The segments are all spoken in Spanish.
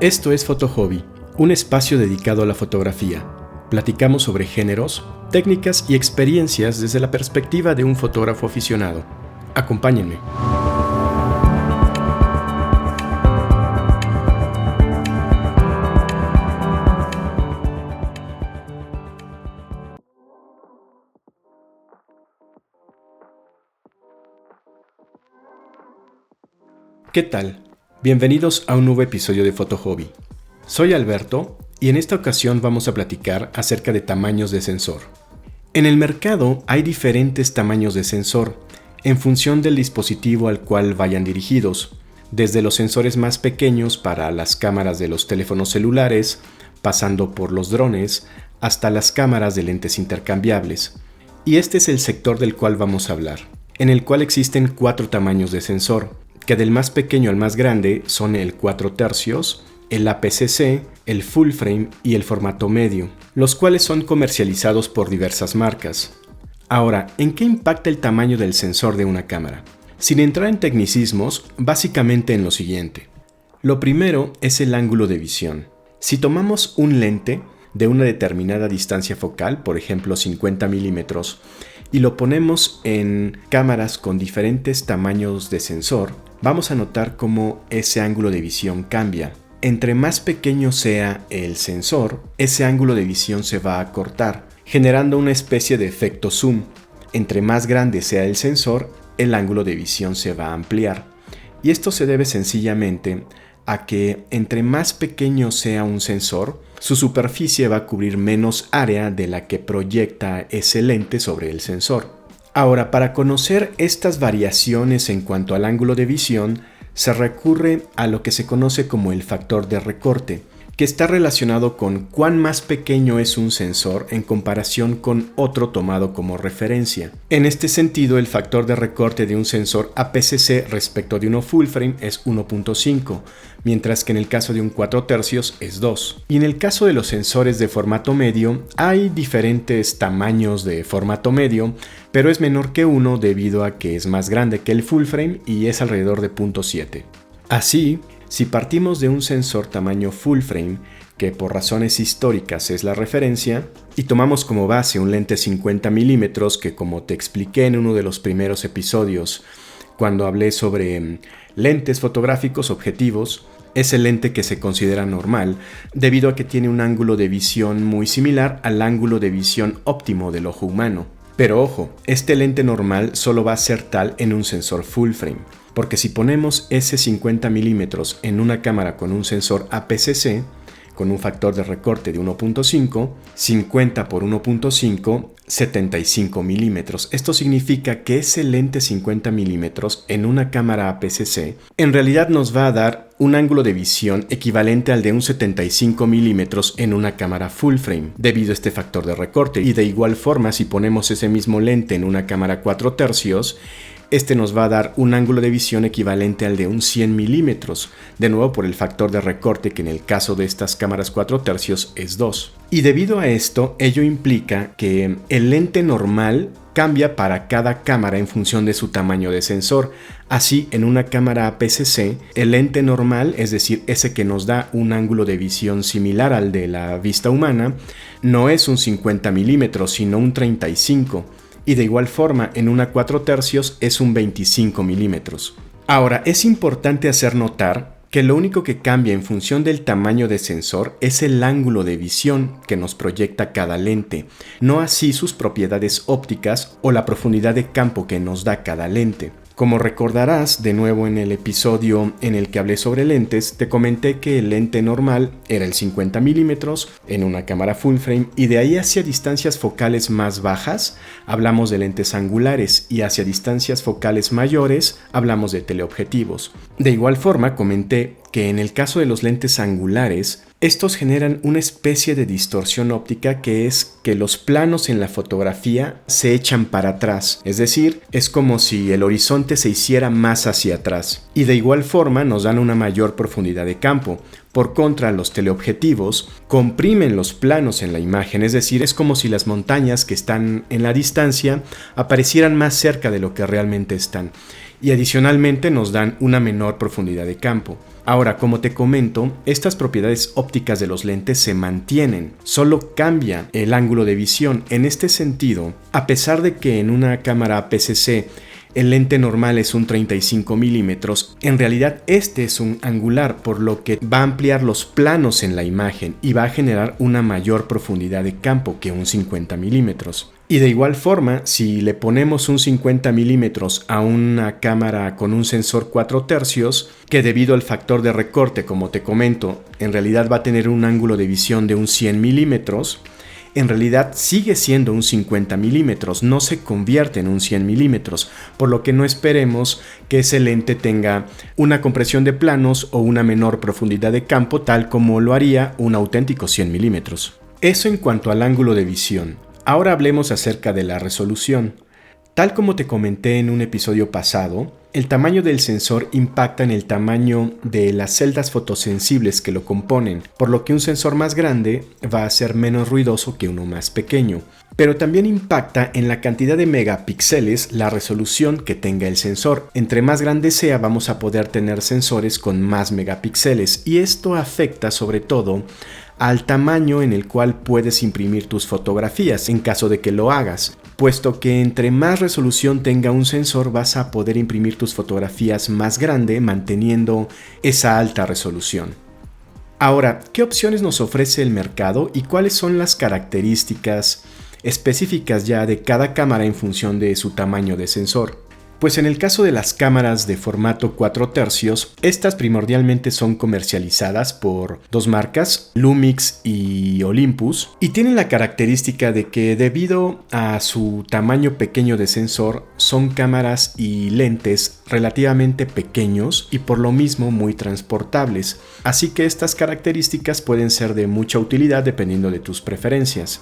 Esto es Foto Hobby, un espacio dedicado a la fotografía. Platicamos sobre géneros, técnicas y experiencias desde la perspectiva de un fotógrafo aficionado. Acompáñenme. ¿Qué tal? Bienvenidos a un nuevo episodio de Foto Hobby. Soy Alberto y en esta ocasión vamos a platicar acerca de tamaños de sensor. En el mercado hay diferentes tamaños de sensor en función del dispositivo al cual vayan dirigidos, desde los sensores más pequeños para las cámaras de los teléfonos celulares, pasando por los drones, hasta las cámaras de lentes intercambiables. Y este es el sector del cual vamos a hablar, en el cual existen 4 tamaños de sensor, que del más pequeño al más grande son el 4 tercios, el APS-C, el full frame y el formato medio, los cuales son comercializados por diversas marcas. Ahora, ¿en qué impacta el tamaño del sensor de una cámara? Sin entrar en tecnicismos, básicamente en lo siguiente. Lo primero es el ángulo de visión. Si tomamos un lente de una determinada distancia focal, por ejemplo 50 milímetros, y lo ponemos en cámaras con diferentes tamaños de sensor, vamos a notar cómo ese ángulo de visión cambia. Entre más pequeño sea el sensor, ese ángulo de visión se va a acortar, generando una especie de efecto zoom. Entre más grande sea el sensor, el ángulo de visión se va a ampliar. Y esto se debe sencillamente a que entre más pequeño sea un sensor, su superficie va a cubrir menos área de la que proyecta ese lente sobre el sensor. Ahora, para conocer estas variaciones en cuanto al ángulo de visión, se recurre a lo que se conoce como el factor de recorte, que está relacionado con cuán más pequeño es un sensor en comparación con otro tomado como referencia. En este sentido, el factor de recorte de un sensor APS-C respecto de uno full frame es 1.5, mientras que en el caso de un 4 tercios es 2. Y en el caso de los sensores de formato medio, hay diferentes tamaños de formato medio, pero es menor que 1 debido a que es más grande que el full frame y es alrededor de 0.7. Así, si partimos de un sensor tamaño full frame, que por razones históricas es la referencia, y tomamos como base un lente 50 milímetros que, como te expliqué en uno de los primeros episodios cuando hablé sobre lentes fotográficos objetivos, es el lente que se considera normal debido a que tiene un ángulo de visión muy similar al ángulo de visión óptimo del ojo humano. Pero ojo, este lente normal solo va a ser tal en un sensor full frame, porque si ponemos ese 50 milímetros en una cámara con un sensor APS-C, con un factor de recorte de 1.5, 50 por 1.5, 75 milímetros. Esto significa que ese lente 50 milímetros en una cámara APS-C en realidad nos va a dar un ángulo de visión equivalente al de un 75 milímetros en una cámara full frame, debido a este factor de recorte. Y de igual forma, si ponemos ese mismo lente en una cámara 4 tercios, este nos va a dar un ángulo de visión equivalente al de un 100 milímetros, de nuevo por el factor de recorte que en el caso de estas cámaras 4 tercios es 2. Y debido a esto, ello implica que el lente normal cambia para cada cámara en función de su tamaño de sensor. Así, en una cámara APS-C, el lente normal, es decir, ese que nos da un ángulo de visión similar al de la vista humana, no es un 50 milímetros, sino un 35. Y de igual forma, en una 4 tercios es un 25 milímetros. Ahora, es importante hacer notar que lo único que cambia en función del tamaño de sensor es el ángulo de visión que nos proyecta cada lente, no así sus propiedades ópticas o la profundidad de campo que nos da cada lente. Como recordarás, de nuevo en el episodio en el que hablé sobre lentes, te comenté que el lente normal era el 50 milímetros en una cámara full frame y de ahí hacia distancias focales más bajas hablamos de lentes angulares y hacia distancias focales mayores hablamos de teleobjetivos. De igual forma, comenté que en el caso de los lentes angulares, estos generan una especie de distorsión óptica que es que los planos en la fotografía se echan para atrás, es decir, es como si el horizonte se hiciera más hacia atrás. Y de igual forma nos dan una mayor profundidad de campo. Por contra, los teleobjetivos comprimen los planos en la imagen, es decir, es como si las montañas que están en la distancia aparecieran más cerca de lo que realmente están. y adicionalmente nos dan una menor profundidad de campo. Ahora, como te comento, estas propiedades ópticas de los lentes se mantienen, solo cambia el ángulo de visión. En este sentido, a pesar de que en una cámara APS-C el lente normal es un 35 milímetros, en realidad este es un angular, por lo que va a ampliar los planos en la imagen y va a generar una mayor profundidad de campo que un 50 milímetros. Y de igual forma, si le ponemos un 50 milímetros a una cámara con un sensor 4 tercios, que debido al factor de recorte, como te comento, en realidad va a tener un ángulo de visión de un 100 milímetros, en realidad sigue siendo un 50 milímetros, no se convierte en un 100 milímetros, por lo que no esperemos que ese lente tenga una compresión de planos o una menor profundidad de campo tal como lo haría un auténtico 100 milímetros. Eso en cuanto al ángulo de visión. Ahora hablemos acerca de la resolución. Tal como te comenté en un episodio pasado, el tamaño del sensor impacta en el tamaño de las celdas fotosensibles que lo componen, por lo que un sensor más grande va a ser menos ruidoso que uno más pequeño. Pero también impacta en la cantidad de megapíxeles la resolución que tenga el sensor. Entre más grande sea, vamos a poder tener sensores con más megapíxeles, y esto afecta sobre todo al tamaño en el cual puedes imprimir tus fotografías en caso de que lo hagas, puesto que entre más resolución tenga un sensor vas a poder imprimir tus fotografías más grande manteniendo esa alta resolución. Ahora, ¿qué opciones nos ofrece el mercado y cuáles son las características específicas ya de cada cámara en función de su tamaño de sensor? Pues en el caso de las cámaras de formato 4 tercios, estas primordialmente son comercializadas por dos marcas, Lumix y Olympus, y tienen la característica de que debido a su tamaño pequeño de sensor, son cámaras y lentes relativamente pequeños y por lo mismo muy transportables, así que estas características pueden ser de mucha utilidad dependiendo de tus preferencias.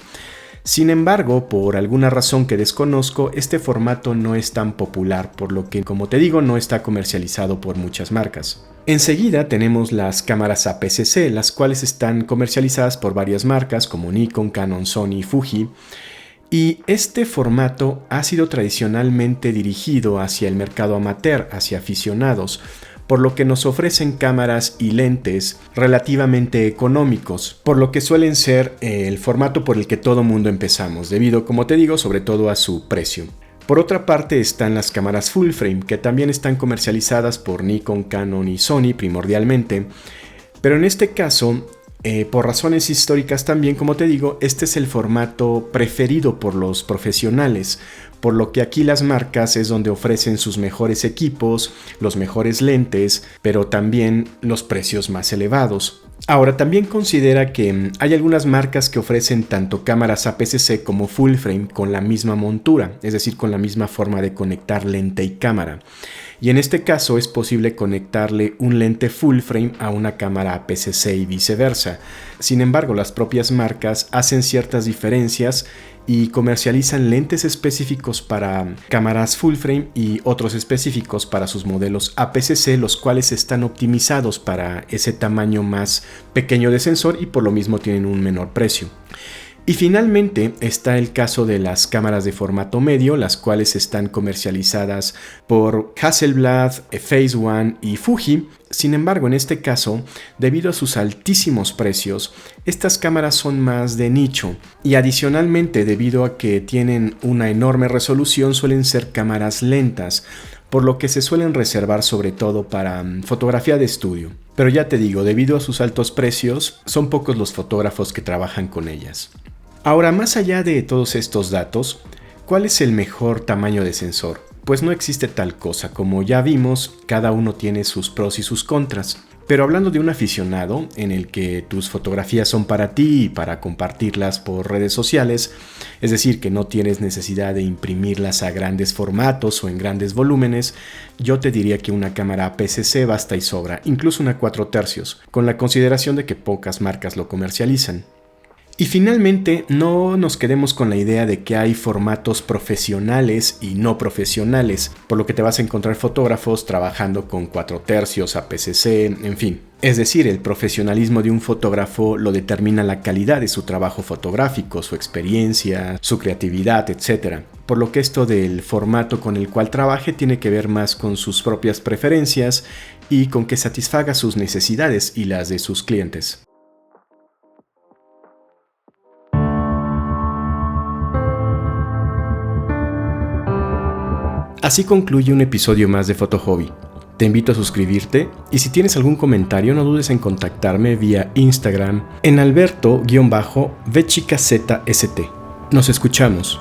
Sin embargo, por alguna razón que desconozco, este formato no es tan popular, por lo que, como te digo, no está comercializado por muchas marcas. Enseguida tenemos las cámaras APS-C, las cuales están comercializadas por varias marcas como Nikon, Canon, Sony, Fuji, y este formato ha sido tradicionalmente dirigido hacia el mercado amateur, hacia aficionados, por lo que nos ofrecen cámaras y lentes relativamente económicos, por lo que suelen ser el formato por el que todo mundo empezamos, debido, como te digo, sobre todo a su precio. Por otra parte están las cámaras full frame, que también están comercializadas por Nikon, Canon y Sony primordialmente, pero en este caso, por razones históricas también, como te digo, este es el formato preferido por los profesionales, por lo que aquí las marcas es donde ofrecen sus mejores equipos, los mejores lentes, pero también los precios más elevados. Ahora, también considera que hay algunas marcas que ofrecen tanto cámaras APS-C como full frame con la misma montura, es decir, con la misma forma de conectar lente y cámara. Y en este caso es posible conectarle un lente full frame a una cámara APS-C y viceversa. Sin embargo, las propias marcas hacen ciertas diferencias y comercializan lentes específicos para cámaras full frame y otros específicos para sus modelos APS-C, los cuales están optimizados para ese tamaño más pequeño de sensor y por lo mismo tienen un menor precio. Y finalmente está el caso de las cámaras de formato medio, las cuales están comercializadas por Hasselblad, Phase One y Fuji. Sin embargo, en este caso, debido a sus altísimos precios, estas cámaras son más de nicho y adicionalmente, debido a que tienen una enorme resolución, suelen ser cámaras lentas, por lo que se suelen reservar sobre todo para fotografía de estudio. Pero ya te digo, debido a sus altos precios, son pocos los fotógrafos que trabajan con ellas. Ahora, más allá de todos estos datos, ¿cuál es el mejor tamaño de sensor? Pues no existe tal cosa, como ya vimos, cada uno tiene sus pros y sus contras. Pero hablando de un aficionado, en el que tus fotografías son para ti y para compartirlas por redes sociales, es decir, que no tienes necesidad de imprimirlas a grandes formatos o en grandes volúmenes, yo te diría que una cámara APS-C basta y sobra, incluso una 4 tercios, con la consideración de que pocas marcas lo comercializan. Y finalmente, no nos quedemos con la idea de que hay formatos profesionales y no profesionales, por lo que te vas a encontrar fotógrafos trabajando con 4/3, APS-C, en fin. Es decir, el profesionalismo de un fotógrafo lo determina la calidad de su trabajo fotográfico, su experiencia, su creatividad, etc. Por lo que esto del formato con el cual trabaje tiene que ver más con sus propias preferencias y con que satisfaga sus necesidades y las de sus clientes. Así concluye un episodio más de Foto Hobby. Te invito a suscribirte y si tienes algún comentario no dudes en contactarme vía Instagram en alberto-vchicazst. Nos escuchamos.